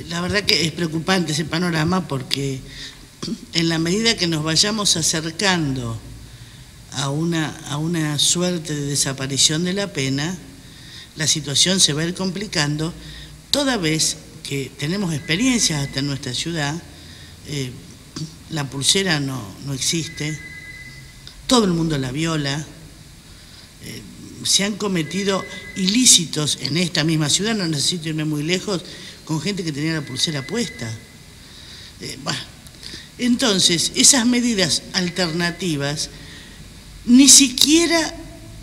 La verdad que es preocupante ese panorama porque en la medida que nos vayamos acercando a una suerte de desaparición de la pena, la situación se va a ir complicando, toda vez que tenemos experiencias hasta en nuestra ciudad. La pulsera no existe, todo el mundo la viola, se han cometido ilícitos en esta misma ciudad, no necesito irme muy lejos, con gente que tenía la pulsera puesta. Entonces, esas medidas alternativas ni siquiera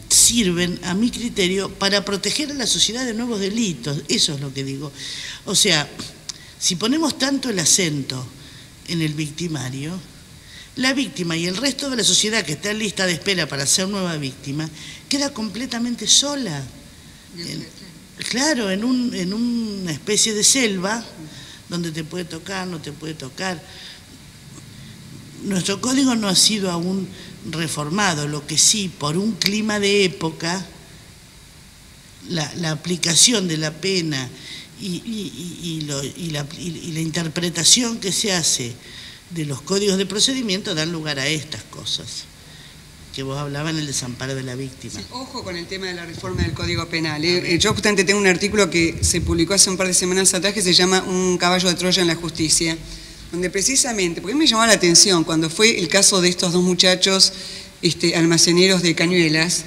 sirven, a mi criterio, para proteger a la sociedad de nuevos delitos. Eso es lo que digo. O sea, si ponemos tanto el acento en el victimario, la víctima y el resto de la sociedad que está en lista de espera para ser nueva víctima, queda completamente sola. Claro, en una especie de selva, donde te puede tocar, no te puede tocar. Nuestro código no ha sido aún reformado, lo que sí, por un clima de época, la aplicación de la pena y la interpretación que se hace de los códigos de procedimiento dan lugar a estas cosas que vos hablabas en el desamparo de la víctima. Sí, ojo con el tema de la reforma del Código Penal. Yo justamente tengo un artículo que se publicó hace un par de semanas atrás que se llama Un caballo de Troya en la justicia, donde precisamente, porque me llamó la atención cuando fue el caso de estos dos muchachos almaceneros de Cañuelas.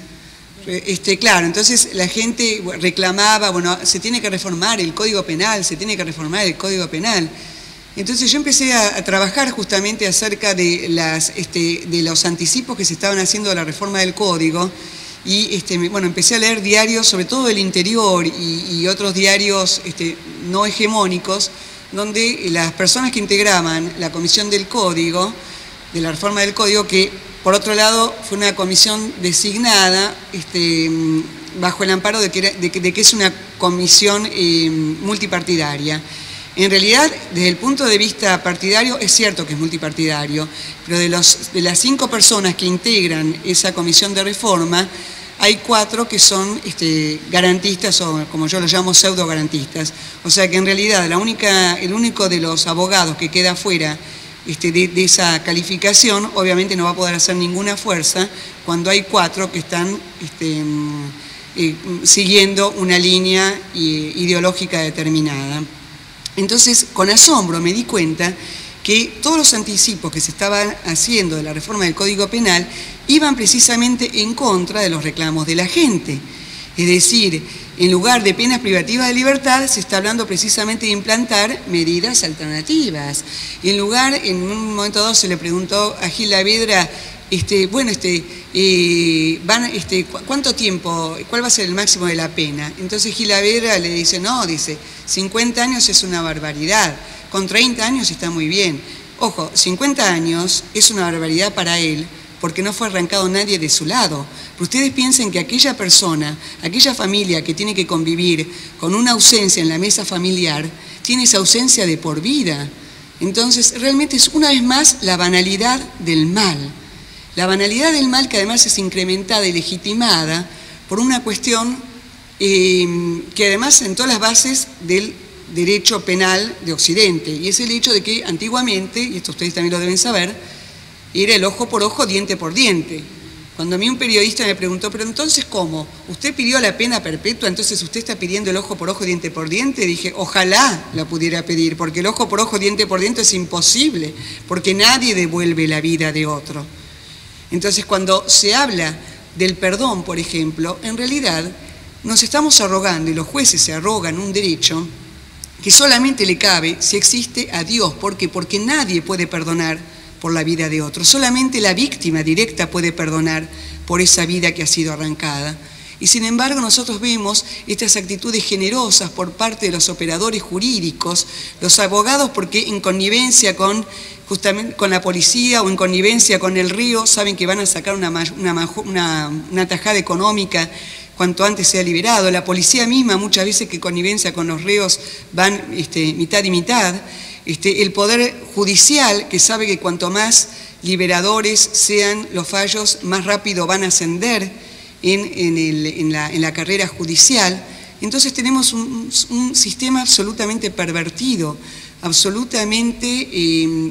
Claro, entonces la gente reclamaba, bueno, se tiene que reformar el Código Penal, se tiene que reformar el Código Penal. Entonces yo empecé a trabajar justamente acerca de los anticipos que se estaban haciendo de la reforma del Código y bueno, empecé a leer diarios, sobre todo del interior y otros diarios no hegemónicos, donde las personas que integraban la comisión del Código, de la reforma del Código, que por otro lado fue una comisión designada bajo el amparo de que es una comisión multipartidaria. En realidad, desde el punto de vista partidario, es cierto que es multipartidario, pero de las 5 personas que integran esa comisión de reforma, hay 4 que son garantistas, o como yo los llamo, pseudo-garantistas. O sea que en realidad el único de los abogados que queda fuera de esa calificación, obviamente no va a poder hacer ninguna fuerza cuando hay 4 que están siguiendo una línea ideológica determinada. Entonces, con asombro me di cuenta que todos los anticipos que se estaban haciendo de la reforma del Código Penal iban precisamente en contra de los reclamos de la gente. Es decir, en lugar de penas privativas de libertad, se está hablando precisamente de implantar medidas alternativas. En un momento dado se le preguntó a Gil Lavedra, ¿cuánto tiempo, cuál va a ser el máximo de la pena? Entonces Gil Lavedra le dice, no, dice, 50 años es una barbaridad, con 30 años está muy bien. Ojo, 50 años es una barbaridad para él, porque no fue arrancado nadie de su lado. Pero ustedes piensen que aquella persona, aquella familia que tiene que convivir con una ausencia en la mesa familiar, tiene esa ausencia de por vida. Entonces, realmente es una vez más la banalidad del mal. La banalidad del mal que además es incrementada y legitimada por una cuestión que además sentó las bases del derecho penal de Occidente, y es el hecho de que antiguamente, y esto ustedes también lo deben saber, era el ojo por ojo, diente por diente. Cuando a mí un periodista me preguntó, pero entonces ¿cómo? ¿Usted pidió la pena perpetua, entonces usted está pidiendo el ojo por ojo, diente por diente? Dije, ojalá la pudiera pedir, porque el ojo por ojo, diente por diente es imposible, porque nadie devuelve la vida de otro. Entonces, cuando se habla del perdón, por ejemplo, en realidad nos estamos arrogando, y los jueces se arrogan un derecho que solamente le cabe si existe a Dios. ¿Por qué? Porque nadie puede perdonar por la vida de otro. Solamente la víctima directa puede perdonar por esa vida que ha sido arrancada. Y sin embargo nosotros vemos estas actitudes generosas por parte de los operadores jurídicos, los abogados, porque en connivencia justamente con la policía o en connivencia con el río saben que van a sacar una tajada económica cuanto antes sea liberado. La policía misma muchas veces que connivencia con los reos van mitad y mitad. El Poder Judicial, que sabe que cuanto más liberadores sean los fallos, más rápido van a ascender en la carrera judicial. Entonces tenemos un sistema absolutamente pervertido, absolutamente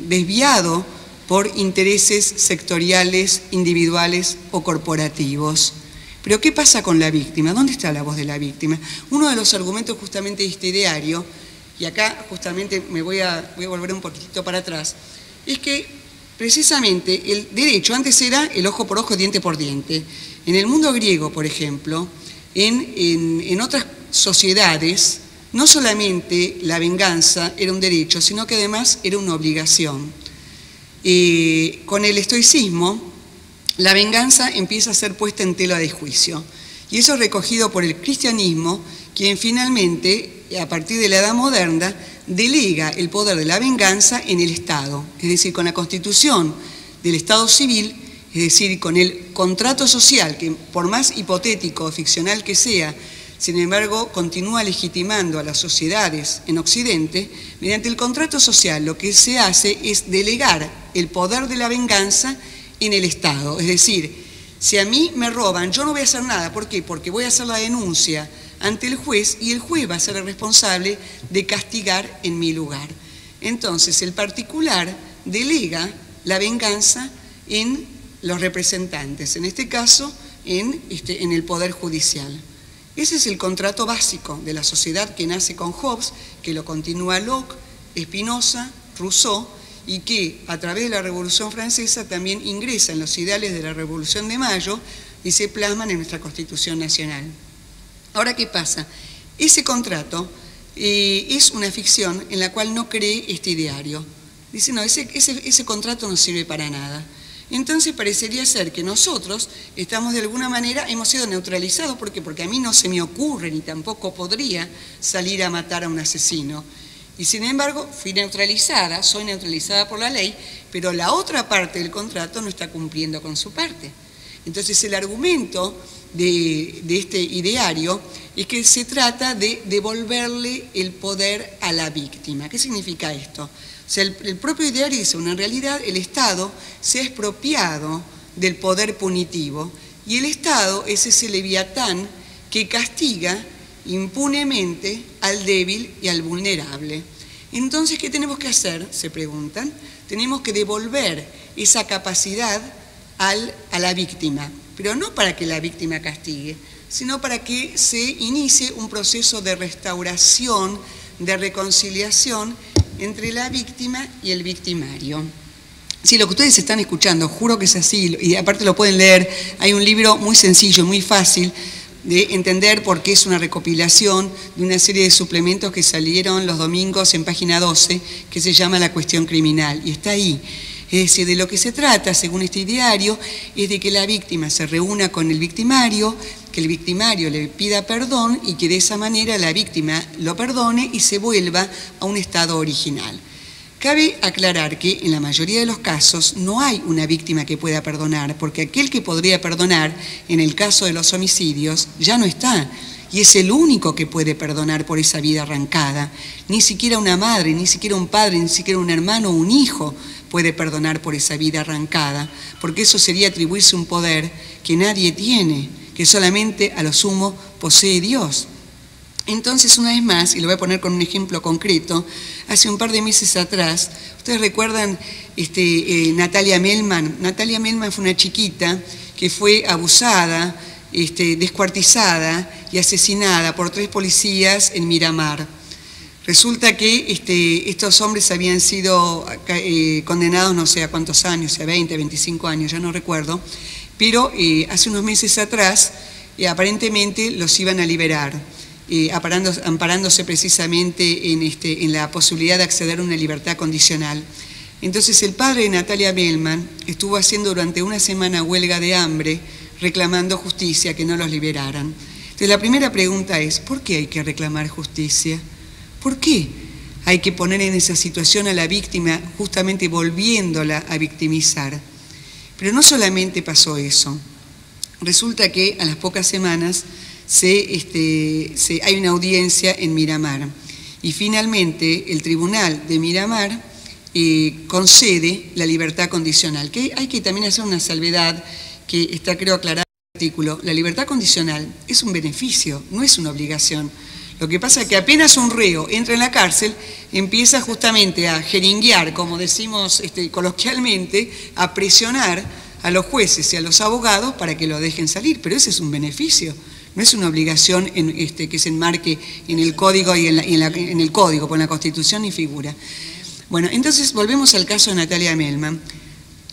desviado por intereses sectoriales, individuales o corporativos. Pero ¿qué pasa con la víctima? ¿Dónde está la voz de la víctima? Uno de los argumentos justamente de este ideario, y acá justamente me voy a volver un poquitito para atrás, es que precisamente el derecho antes era el ojo por ojo, diente por diente. En el mundo griego, por ejemplo, en otras sociedades, no solamente la venganza era un derecho, sino que además era una obligación. Con el estoicismo, la venganza empieza a ser puesta en tela de juicio. Y eso es recogido por el cristianismo, quien finalmente, a partir de la Edad Moderna, delega el poder de la venganza en el Estado. Es decir, con la constitución del Estado civil, es decir, con el contrato social, que por más hipotético o ficcional que sea, sin embargo, continúa legitimando a las sociedades en Occidente, mediante el contrato social lo que se hace es delegar el poder de la venganza en el Estado. Es decir, si a mí me roban, yo no voy a hacer nada. ¿Por qué? Porque voy a hacer la denuncia ante el juez y el juez va a ser el responsable de castigar en mi lugar. Entonces, el particular delega la venganza en los representantes, en este caso, en el Poder Judicial. Ese es el contrato básico de la sociedad que nace con Hobbes, que lo continúa Locke, Spinoza, Rousseau, y que a través de la Revolución Francesa también ingresa en los ideales de la Revolución de Mayo y se plasman en nuestra Constitución Nacional. Ahora, ¿qué pasa? Ese contrato es una ficción en la cual no cree este ideario. Dice, no, ese contrato no sirve para nada. Entonces parecería ser que nosotros estamos de alguna manera, hemos sido neutralizados. ¿Por qué? Porque a mí no se me ocurre ni tampoco podría salir a matar a un asesino. Y sin embargo, fui neutralizada, soy neutralizada por la ley, pero la otra parte del contrato no está cumpliendo con su parte. Entonces el argumento de este ideario es que se trata de devolverle el poder a la víctima. ¿Qué significa esto? O sea, el propio ideario dice, bueno, en realidad el Estado se ha expropiado del poder punitivo y el Estado es ese leviatán que castiga impunemente al débil y al vulnerable. Entonces, ¿qué tenemos que hacer? Se preguntan. Tenemos que devolver esa capacidad a la víctima, pero no para que la víctima castigue, sino para que se inicie un proceso de restauración, de reconciliación entre la víctima y el victimario. Sí, lo que ustedes están escuchando, juro que es así, y aparte lo pueden leer, hay un libro muy sencillo, muy fácil, de entender por qué es una recopilación de una serie de suplementos que salieron los domingos en página 12, que se llama La Cuestión Criminal, y está ahí. Es decir, de lo que se trata, según este ideario, es de que la víctima se reúna con el victimario, que el victimario le pida perdón y que de esa manera la víctima lo perdone y se vuelva a un estado original. Cabe aclarar que en la mayoría de los casos no hay una víctima que pueda perdonar, porque aquel que podría perdonar, en el caso de los homicidios, ya no está, y es el único que puede perdonar por esa vida arrancada. Ni siquiera una madre, ni siquiera un padre, ni siquiera un hermano o un hijo puede perdonar por esa vida arrancada, porque eso sería atribuirse un poder que nadie tiene, que solamente a lo sumo posee Dios. Entonces, una vez más, y lo voy a poner con un ejemplo concreto, hace un par de meses atrás, ustedes recuerdan Natalia Melman. Natalia Melman fue una chiquita que fue abusada, descuartizada y asesinada por 3 policías en Miramar. Resulta que estos hombres habían sido condenados no sé a cuántos años, a 20, 25 años, ya no recuerdo, pero hace unos meses atrás aparentemente los iban a liberar. Amparándose precisamente en la posibilidad de acceder a una libertad condicional. Entonces el padre de Natalia Melman estuvo haciendo durante una semana huelga de hambre reclamando justicia, que no los liberaran. Entonces la primera pregunta es, ¿por qué hay que reclamar justicia? ¿Por qué hay que poner en esa situación a la víctima justamente volviéndola a victimizar? Pero no solamente pasó eso. Resulta que a las pocas semanas hay una audiencia en Miramar y finalmente el tribunal de Miramar concede la libertad condicional, que hay que también hacer una salvedad que está creo aclarada artículo, la libertad condicional es un beneficio, no es una obligación. Lo que pasa es que apenas un reo entra en la cárcel, empieza justamente a jeringuear, como decimos coloquialmente, a presionar a los jueces y a los abogados para que lo dejen salir, pero ese es un beneficio, no es una obligación que se enmarque en el código y en el código, por la Constitución ni figura. Bueno, entonces volvemos al caso de Natalia Melman.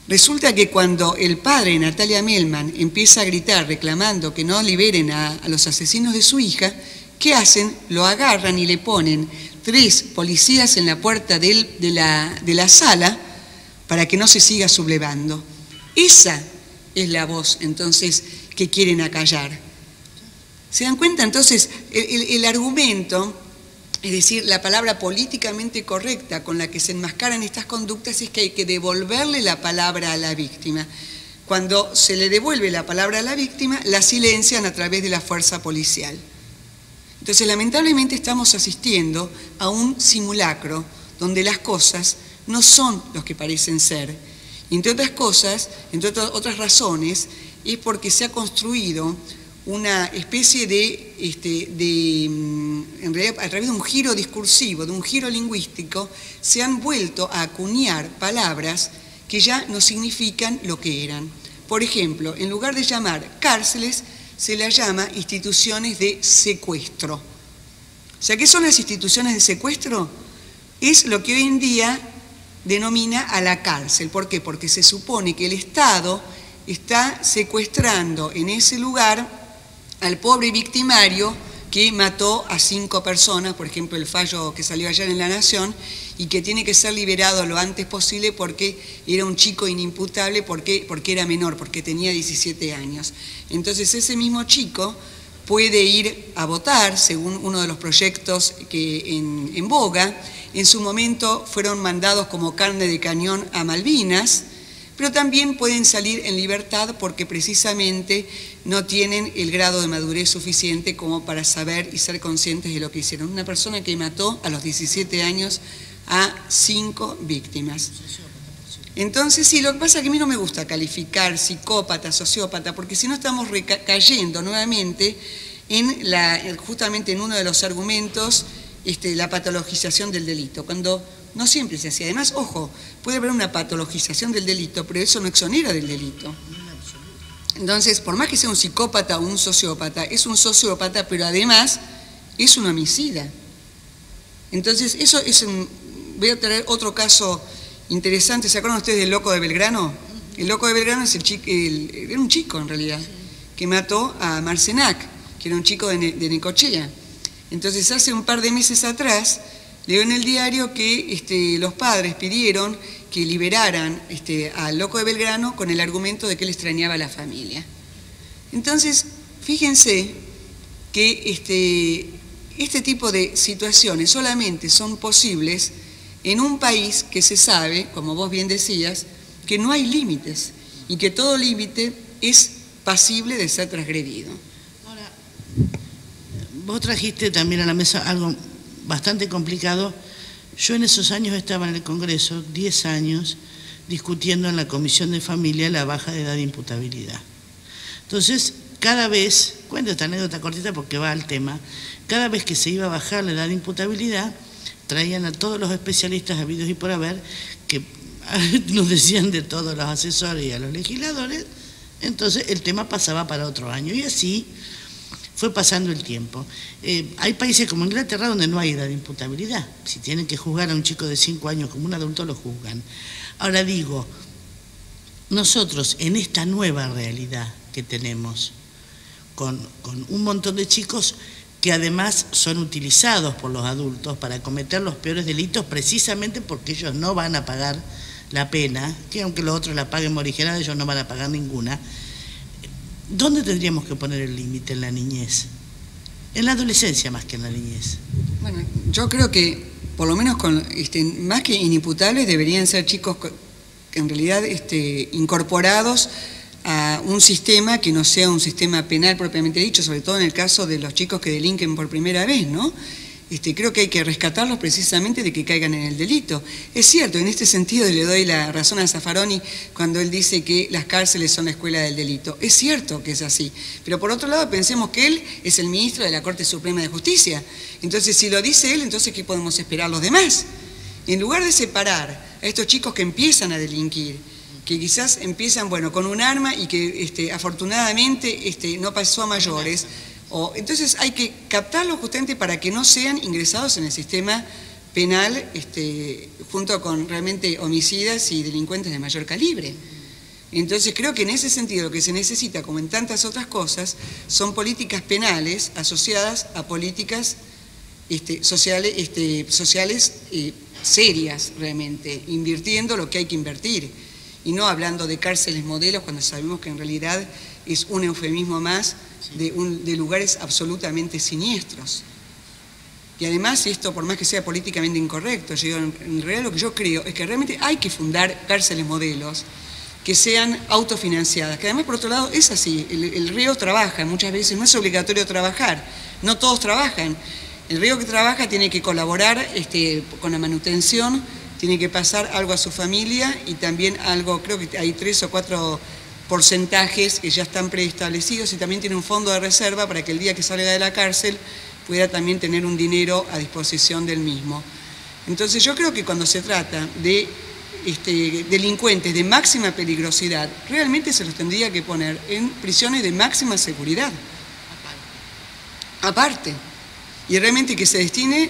Resulta que cuando el padre de Natalia Melman empieza a gritar reclamando que no liberen a los asesinos de su hija, ¿qué hacen? Lo agarran y le ponen 3 policías en la puerta de la sala para que no se siga sublevando. Esa es la voz, entonces, que quieren acallar. ¿Se dan cuenta? Entonces, el argumento, es decir, la palabra políticamente correcta con la que se enmascaran estas conductas es que hay que devolverle la palabra a la víctima. Cuando se le devuelve la palabra a la víctima, la silencian a través de la fuerza policial. Entonces, lamentablemente estamos asistiendo a un simulacro donde las cosas no son lo que parecen ser. Y entre otras cosas, entre otras razones, es porque se ha construido una especie en realidad, a través de un giro discursivo, de un giro lingüístico, se han vuelto a acuñar palabras que ya no significan lo que eran. Por ejemplo, en lugar de llamar cárceles, se las llama instituciones de secuestro. O sea, ¿qué son las instituciones de secuestro? Es lo que hoy en día denomina a la cárcel. ¿Por qué? Porque se supone que el Estado está secuestrando en ese lugar al pobre victimario que mató a 5 personas, por ejemplo, el fallo que salió ayer en La Nación, y que tiene que ser liberado lo antes posible porque era un chico inimputable, porque era menor, porque tenía 17 años. Entonces ese mismo chico puede ir a votar, según uno de los proyectos que en boga. En su momento fueron mandados como carne de cañón a Malvinas, pero también pueden salir en libertad porque precisamente no tienen el grado de madurez suficiente como para saber y ser conscientes de lo que hicieron. Una persona que mató a los 17 años a 5 víctimas. Entonces, sí, lo que pasa es que a mí no me gusta calificar psicópata, sociópata, porque si no estamos cayendo nuevamente justamente en uno de los argumentos, la patologización del delito, cuando no siempre se hace. Además, ojo, puede haber una patologización del delito, pero eso no exonera del delito. Entonces, por más que sea un psicópata o un sociópata, es un sociópata, pero además es un homicida. Entonces, eso es voy a traer otro caso interesante. ¿Se acuerdan ustedes del loco de Belgrano? El loco de Belgrano es era un chico, en realidad, que mató a Marcenac, que era un chico de Necochea. Entonces, hace un par de meses atrás, leo en el diario que los padres pidieron que liberaran al loco de Belgrano con el argumento de que él extrañaba a la familia. Entonces, fíjense que este tipo de situaciones solamente son posibles en un país que se sabe, como vos bien decías, que no hay límites y que todo límite es pasible de ser transgredido. Ahora, vos trajiste también a la mesa algo bastante complicado. Yo en esos años estaba en el Congreso, 10 años, discutiendo en la Comisión de Familia la baja de edad de imputabilidad. Entonces, cada vez, cuento esta anécdota cortita porque va al tema, cada vez que se iba a bajar la edad de imputabilidad, traían a todos los especialistas habidos y por haber, que nos decían de todos los asesores y a los legisladores, entonces el tema pasaba para otro año, y así fue pasando el tiempo. Hay países como Inglaterra donde no hay edad de imputabilidad. Si tienen que juzgar a un chico de 5 años como un adulto, lo juzgan. Ahora digo, nosotros en esta nueva realidad que tenemos, con un montón de chicos que además son utilizados por los adultos para cometer los peores delitos precisamente porque ellos no van a pagar la pena, que aunque los otros la paguen morigerada, ellos no van a pagar ninguna. ¿Dónde tendríamos que poner el límite? ¿En la niñez? En la adolescencia más que en la niñez. Bueno, yo creo que por lo menos más que inimputables deberían ser chicos que en realidad incorporados a un sistema que no sea un sistema penal propiamente dicho, sobre todo en el caso de los chicos que delinquen por primera vez, ¿no? Es creo que hay que rescatarlos precisamente de que caigan en el delito. Es cierto, en este sentido le doy la razón a Zaffaroni cuando él dice que las cárceles son la escuela del delito. Es cierto que es así, pero por otro lado pensemos que él es el ministro de la Corte Suprema de Justicia. Entonces, si lo dice él, entonces ¿qué podemos esperar los demás? En lugar de separar a estos chicos que empiezan a delinquir, que quizás empiezan, bueno, con un arma y que afortunadamente no pasó a mayores, entonces hay que captarlos justamente para que no sean ingresados en el sistema penal junto con realmente homicidas y delincuentes de mayor calibre. Entonces creo que en ese sentido lo que se necesita, como en tantas otras cosas, son políticas penales asociadas a políticas sociales serias realmente, invirtiendo lo que hay que invertir y no hablando de cárceles modelos cuando sabemos que en realidad es un eufemismo más de lugares absolutamente siniestros. Y además, esto por más que sea políticamente incorrecto, en realidad lo que yo creo es que realmente hay que fundar cárceles modelos que sean autofinanciadas, que además por otro lado es así, el reo trabaja muchas veces, no es obligatorio trabajar, no todos trabajan, el reo que trabaja tiene que colaborar con la manutención, tiene que pasar algo a su familia y también algo, creo que hay 3 o 4 porcentajes que ya están preestablecidos y también tiene un fondo de reserva para que el día que salga de la cárcel pueda también tener un dinero a disposición del mismo. Entonces yo creo que cuando se trata de delincuentes de máxima peligrosidad, realmente se los tendría que poner en prisiones de máxima seguridad. Aparte. Y realmente que se destine,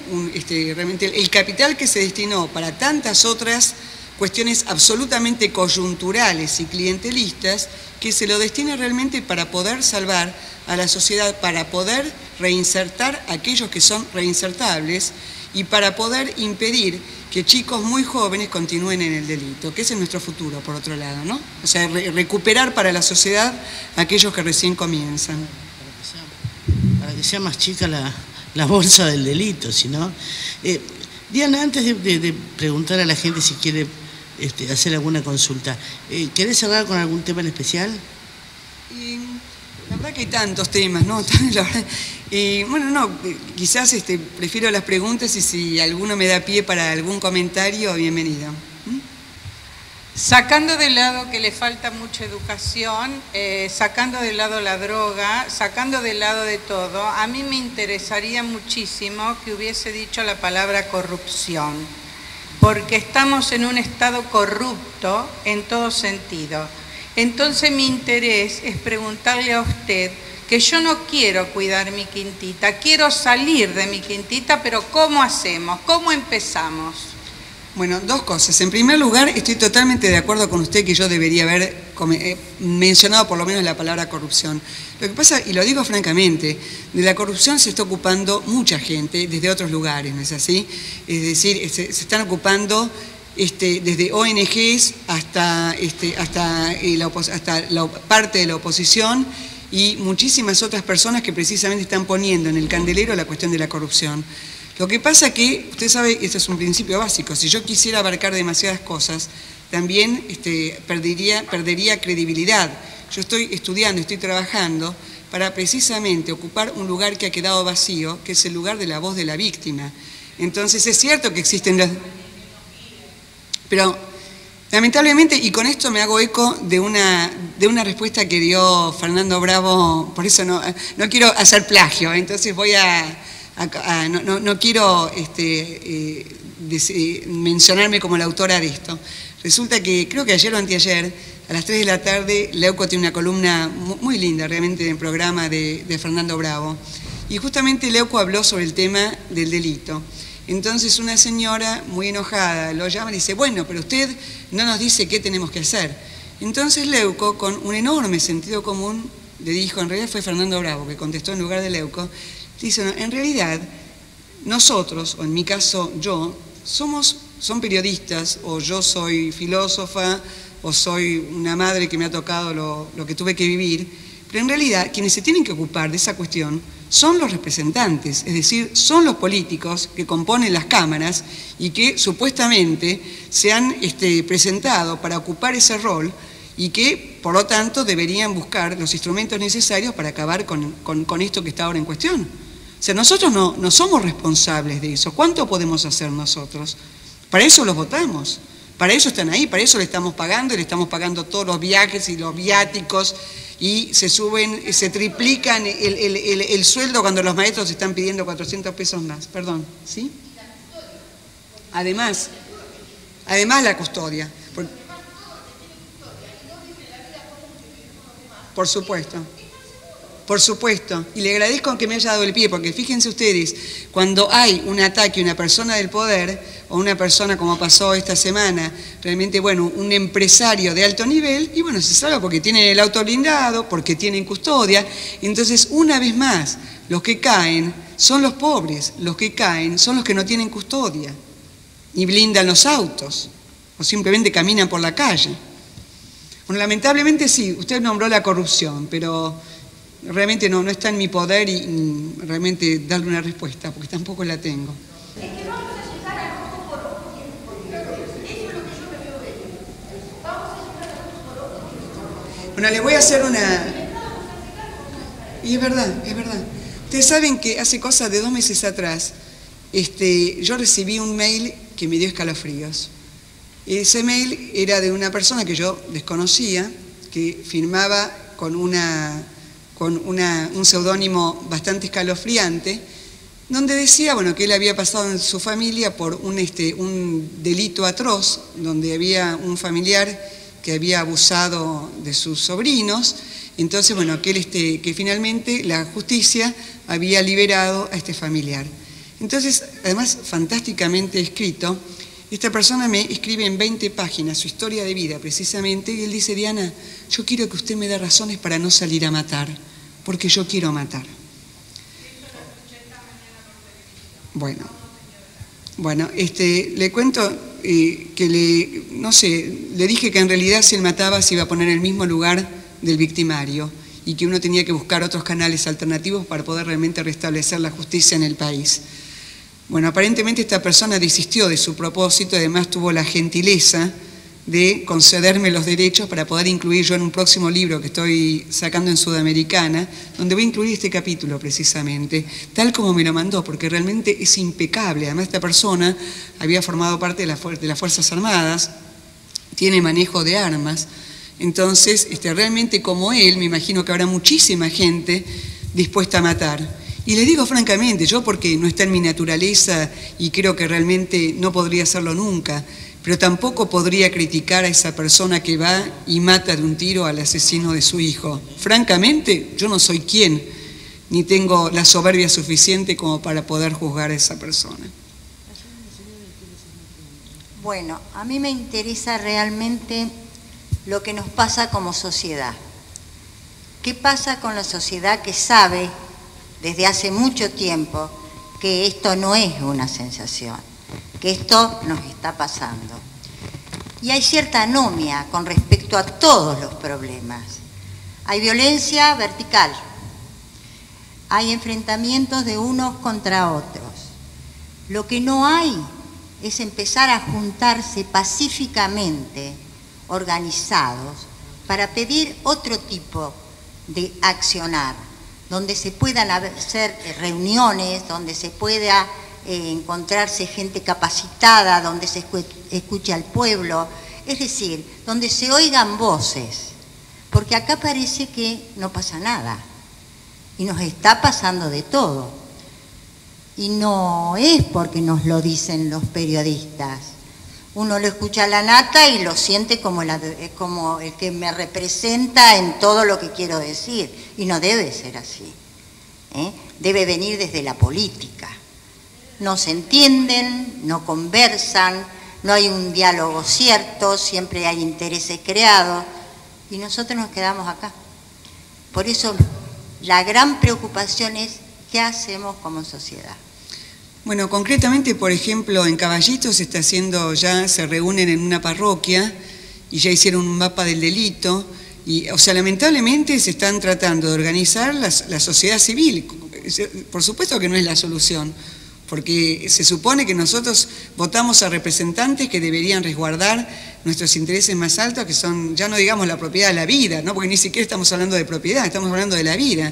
realmente el capital que se destinó para tantas otras cuestiones absolutamente coyunturales y clientelistas, que se lo destine realmente para poder salvar a la sociedad, para poder reinsertar a aquellos que son reinsertables y para poder impedir que chicos muy jóvenes continúen en el delito, que ese es nuestro futuro, por otro lado, ¿no? O sea, recuperar para la sociedad a aquellos que recién comienzan. Para que sea más chica la bolsa del delito, sino Diana, antes de preguntar a la gente si quiere hacer alguna consulta, ¿querés cerrar con algún tema en especial? La verdad que hay tantos temas, ¿no? Bueno, no, quizás prefiero las preguntas y si alguno me da pie para algún comentario, bienvenido. Sacando de lado que le falta mucha educación, sacando de lado la droga, sacando de lado de todo, a mí me interesaría muchísimo que hubiese dicho la palabra corrupción, porque estamos en un estado corrupto en todo sentido. Entonces mi interés es preguntarle a usted que yo no quiero cuidar mi quintita, quiero salir de mi quintita, pero ¿cómo hacemos? ¿Cómo empezamos? Bueno, dos cosas. En primer lugar, estoy totalmente de acuerdo con usted que yo debería haber mencionado por lo menos la palabra corrupción. Lo que pasa, y lo digo francamente, de la corrupción se está ocupando mucha gente desde otros lugares, ¿no es así? Es decir, se están ocupando desde ONGs hasta la parte de la oposición y muchísimas otras personas que precisamente están poniendo en el candelero la cuestión de la corrupción. Lo que pasa que, usted sabe, este es un principio básico, si yo quisiera abarcar demasiadas cosas, también perdería credibilidad. Yo estoy estudiando, estoy trabajando para precisamente ocupar un lugar que ha quedado vacío, que es el lugar de la voz de la víctima. Entonces es cierto que existen las... Pero lamentablemente, y con esto me hago eco de una respuesta que dio Fernando Bravo, por eso no quiero hacer plagio, entonces voy no quiero mencionarme como la autora de esto. Resulta que creo que ayer o anteayer, a las 3 de la tarde, Leuco tiene una columna muy linda realmente en el programa de Fernando Bravo. Y justamente Leuco habló sobre el tema del delito. Entonces una señora muy enojada lo llama y dice, bueno, pero usted no nos dice qué tenemos que hacer. Entonces Leuco, con un enorme sentido común, le dijo, en realidad fue Fernando Bravo que contestó en lugar de Leuco, dice, no, en realidad nosotros, o en mi caso yo, son periodistas, o yo soy filósofa, o soy una madre que me ha tocado lo que tuve que vivir, pero en realidad quienes se tienen que ocupar de esa cuestión son los representantes, es decir, son los políticos que componen las cámaras y que supuestamente se han presentado para ocupar ese rol y que, por lo tanto, deberían buscar los instrumentos necesarios para acabar con esto que está ahora en cuestión. O O sea, nosotros no somos responsables de eso. ¿Cuánto podemos hacer nosotros? Para eso los votamos, para eso están ahí, para eso le estamos pagando, y le estamos pagando todos los viajes y los viáticos, y se suben, se triplican el sueldo cuando los maestros están pidiendo 400 pesos más. Perdón, ¿sí? Además la custodia. Por supuesto. Por supuesto, y le agradezco que me haya dado el pie, porque fíjense ustedes, cuando hay un ataque a una persona del poder, o una persona como pasó esta semana, realmente, bueno, un empresario de alto nivel, y bueno, se salva porque tienen el auto blindado, porque tienen custodia, entonces una vez más, los que caen son los pobres, los que caen son los que no tienen custodia, ni blindan los autos, o simplemente caminan por la calle. Bueno, lamentablemente sí, usted nombró la corrupción, pero realmente no está en mi poder y realmente darle una respuesta, porque tampoco la tengo. Es que vamos a llegar al voto por otro tiempo. Eso es lo que yo me veo ver. Vamos a llegar al voto por otro tiempo. Bueno, le voy a hacer una... Y es verdad. Ustedes saben que hace cosa de 2 meses atrás, yo recibí un mail que me dio escalofríos. Ese mail era de una persona que yo desconocía, que firmaba con un seudónimo bastante escalofriante, donde decía, bueno, que él había pasado en su familia por un delito atroz, donde había un familiar que había abusado de sus sobrinos, entonces, bueno, que finalmente la justicia había liberado a este familiar. Entonces, además, fantásticamente escrito, esta persona me escribe en 20 páginas su historia de vida, precisamente, y él dice: Diana, yo quiero que usted me dé razones para no salir a matar, porque yo quiero matar. Bueno, le cuento que le dije que en realidad si él mataba se iba a poner en el mismo lugar del victimario y que uno tenía que buscar otros canales alternativos para poder realmente restablecer la justicia en el país. Bueno, aparentemente esta persona desistió de su propósito y además tuvo la gentileza de concederme los derechos para poder incluir yo en un próximo libro que estoy sacando en Sudamericana, donde voy a incluir este capítulo precisamente, tal como me lo mandó, porque realmente es impecable. Además, esta persona había formado parte de las Fuerzas Armadas, tiene manejo de armas, entonces realmente como él, me imagino que habrá muchísima gente dispuesta a matar. Y le digo francamente, yo porque no está en mi naturaleza y creo que realmente no podría hacerlo nunca, pero tampoco podría criticar a esa persona que va y mata de un tiro al asesino de su hijo. Francamente, yo no soy quien, ni tengo la soberbia suficiente como para poder juzgar a esa persona. Bueno, a mí me interesa realmente lo que nos pasa como sociedad. ¿Qué pasa con la sociedad que sabe desde hace mucho tiempo que esto no es una sensación, que esto nos está pasando? Y hay cierta anomia con respecto a todos los problemas. Hay violencia vertical, hay enfrentamientos de unos contra otros. Lo que no hay es empezar a juntarse pacíficamente, organizados, para pedir otro tipo de accionar, donde se puedan hacer reuniones, donde se pueda encontrarse gente capacitada, donde se escuche al pueblo, es decir, donde se oigan voces, porque acá parece que no pasa nada, y nos está pasando de todo, y no es porque nos lo dicen los periodistas. Uno lo escucha a la nata y lo siente como el que me representa en todo lo que quiero decir, y no debe ser así, debe venir desde la política. No se entienden, no conversan, no hay un diálogo cierto, siempre hay intereses creados, y nosotros nos quedamos acá. Por eso la gran preocupación es qué hacemos como sociedad. Bueno, concretamente, por ejemplo, en Caballito se reúnen en una parroquia y ya hicieron un mapa del delito, y, o sea, lamentablemente se están tratando de organizar la sociedad civil. Por supuesto que no es la solución, porque se supone que nosotros votamos a representantes que deberían resguardar nuestros intereses más altos, que son, ya no digamos la propiedad de la vida, ¿no? Porque ni siquiera estamos hablando de propiedad, estamos hablando de la vida.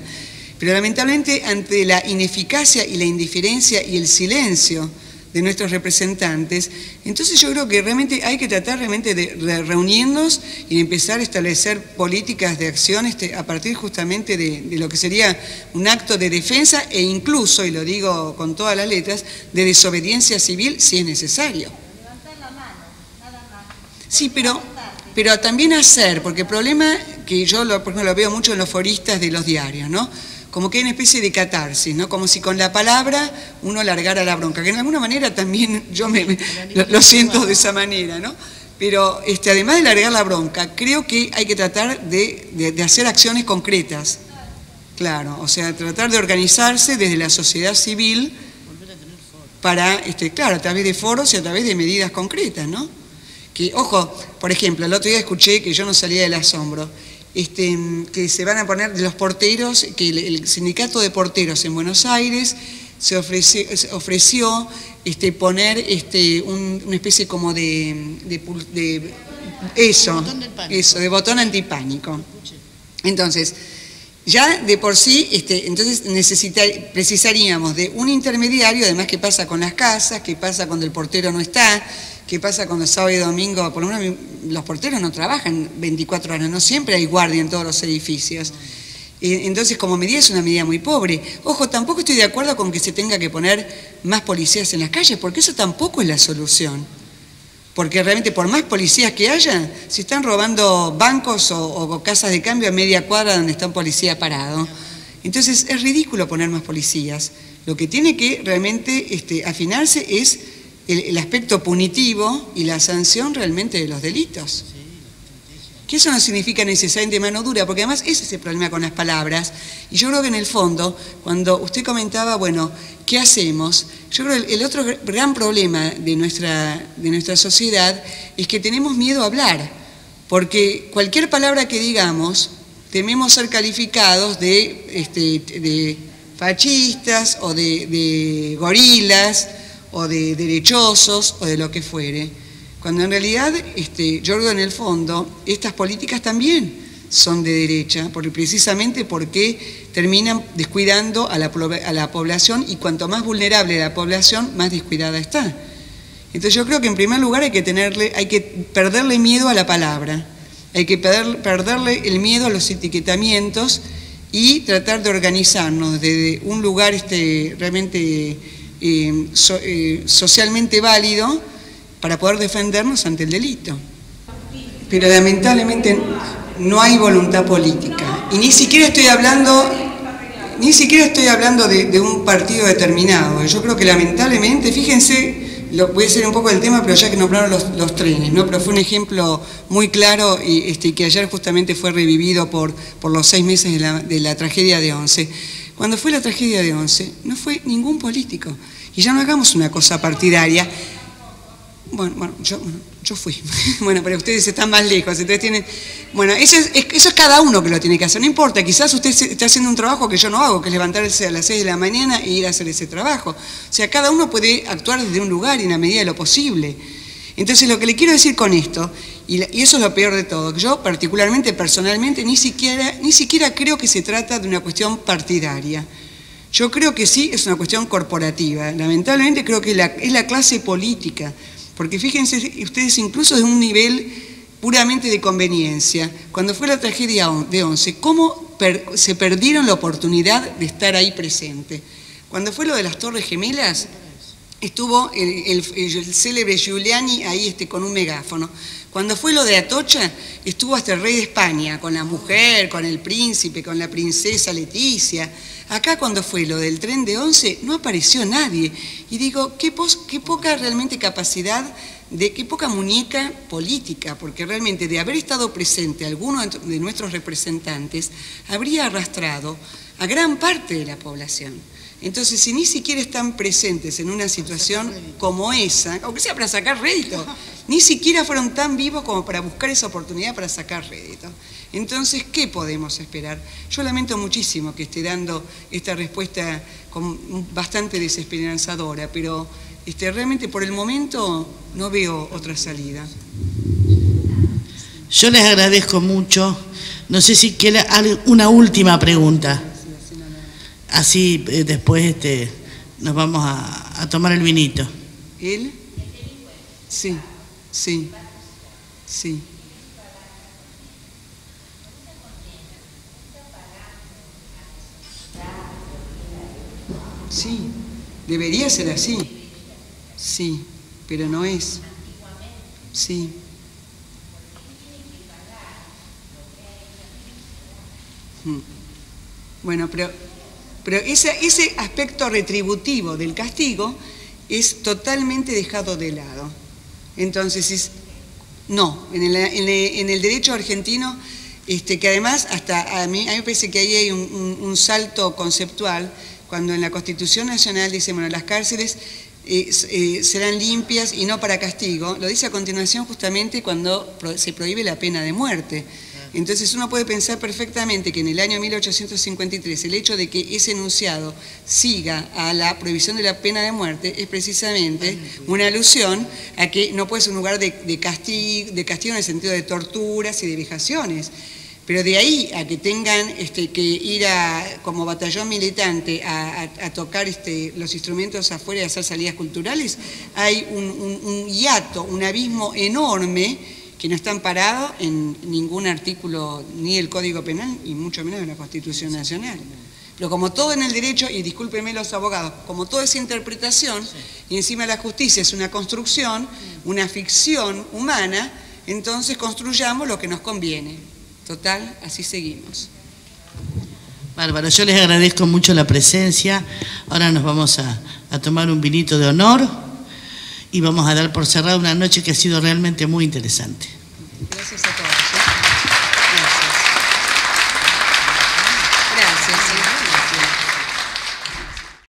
Pero lamentablemente ante la ineficacia y la indiferencia y el silencio de nuestros representantes, entonces yo creo que realmente hay que tratar realmente de reunirnos y de empezar a establecer políticas de acción a partir justamente de lo que sería un acto de defensa e incluso, y lo digo con todas las letras, de desobediencia civil si es necesario. Levantar la mano, nada más. Sí, pero también hacer, porque el problema que yo por ejemplo, lo veo mucho en los foristas de los diarios, ¿no? Como que hay una especie de catarsis, ¿no? Como si con la palabra uno largara la bronca, que en alguna manera también yo lo siento de esa manera, ¿no? Pero además de largar la bronca, creo que hay que tratar de hacer acciones concretas, claro, o sea, tratar de organizarse desde la sociedad civil para, claro, a través de foros y a través de medidas concretas, ¿no? Que, ojo, por ejemplo, el otro día escuché que yo no salía del asombro, que se van a poner de los porteros, que el sindicato de porteros en Buenos Aires se ofreció poner una especie como de botón antipánico. Entonces, ya de por sí, entonces precisaríamos de un intermediario, además qué pasa con las casas, qué pasa cuando el portero no está, qué pasa cuando sábado y domingo, por lo menos los porteros no trabajan 24 horas, no siempre hay guardia en todos los edificios. Entonces, como medida es una medida muy pobre. Ojo, tampoco estoy de acuerdo con que se tenga que poner más policías en las calles, porque eso tampoco es la solución. Porque realmente por más policías que haya, si están robando bancos o casas de cambio a media cuadra donde está un policía parado. Entonces, es ridículo poner más policías. Lo que tiene que realmente afinarse es el aspecto punitivo y la sanción realmente de los delitos. Que eso no significa necesariamente mano dura, porque además ese es el problema con las palabras. Y yo creo que en el fondo, cuando usted comentaba, bueno, ¿qué hacemos? Yo creo que el otro gran problema de nuestra sociedad es que tenemos miedo a hablar, porque cualquier palabra que digamos, tememos ser calificados de fascistas o de gorilas, o de derechosos, o de lo que fuere. Cuando en realidad, yo creo en el fondo, estas políticas también son de derecha, precisamente porque terminan descuidando a la población, y cuanto más vulnerable la población, más descuidada está. Entonces yo creo que en primer lugar hay que perderle miedo a la palabra, hay que perderle el miedo a los etiquetamientos y tratar de organizarnos desde un lugar realmente socialmente válido para poder defendernos ante el delito. Pero lamentablemente no hay voluntad política. Y ni siquiera estoy hablando de un partido determinado. Yo creo que lamentablemente, fíjense, voy a hacer un poco del tema, pero ya que nombraron los trenes, ¿no? Pero fue un ejemplo muy claro y que ayer justamente fue revivido por los 6 meses de la tragedia de Once. Cuando fue la tragedia de Once, no fue ningún político. Y ya no hagamos una cosa partidaria. Bueno, yo fui. Bueno, pero ustedes están más lejos, entonces tienen... Bueno, eso es cada uno que lo tiene que hacer, no importa, quizás usted está haciendo un trabajo que yo no hago, que es levantarse a las 6 de la mañana e ir a hacer ese trabajo. O sea, cada uno puede actuar desde un lugar y en la medida de lo posible. Entonces, lo que le quiero decir con esto, y eso es lo peor de todo, que yo particularmente, personalmente, ni siquiera creo que se trata de una cuestión partidaria. Yo creo que sí es una cuestión corporativa. Lamentablemente creo que es la clase política, porque fíjense ustedes, incluso de un nivel puramente de conveniencia, cuando fue la tragedia de Once, cómo se perdieron la oportunidad de estar ahí presente. Cuando fue lo de las Torres Gemelas, estuvo el célebre Giuliani ahí con un megáfono. Cuando fue lo de Atocha, estuvo hasta el rey de España, con la mujer, con el príncipe, con la princesa Leticia. Acá cuando fue lo del tren de Once, no apareció nadie. Y digo, qué poca realmente capacidad, qué poca muñeca política, porque realmente de haber estado presente alguno de nuestros representantes, habría arrastrado a gran parte de la población. Entonces, si ni siquiera están presentes en una situación como esa, aunque sea para sacar rédito, ni siquiera fueron tan vivos como para buscar esa oportunidad para sacar rédito. Entonces, ¿qué podemos esperar? Yo lamento muchísimo que esté dando esta respuesta bastante desesperanzadora, pero realmente por el momento no veo otra salida. Yo les agradezco mucho. No sé si quiere una última pregunta. así después nos vamos a tomar el vinito. ¿Él? Sí, sí, sí. Sí, debería ser así. Sí, pero no es. Sí. Bueno, pero ese aspecto retributivo del castigo es totalmente dejado de lado. Entonces, no, en el derecho argentino, que además hasta a mí me parece que ahí hay un salto conceptual, cuando en la Constitución Nacional dice, bueno, las cárceles serán limpias y no para castigo, lo dice a continuación justamente cuando se prohíbe la pena de muerte. Entonces uno puede pensar perfectamente que en el año 1853 el hecho de que ese enunciado siga a la prohibición de la pena de muerte es precisamente una alusión a que no puede ser un lugar de castigo en el sentido de torturas y de vejaciones. Pero de ahí a que tengan que ir como batallón militante a tocar los instrumentos afuera y hacer salidas culturales, hay un hiato, un abismo enorme que no está amparado en ningún artículo ni del Código Penal y mucho menos de la Constitución Nacional. Pero como todo en el derecho, y discúlpenme los abogados, como todo es interpretación, y encima la justicia es una construcción, una ficción humana, entonces construyamos lo que nos conviene. Total, así seguimos. Bárbaro, yo les agradezco mucho la presencia. Ahora nos vamos a tomar un vinito de honor y vamos a dar por cerrada una noche que ha sido realmente muy interesante. Gracias a todos.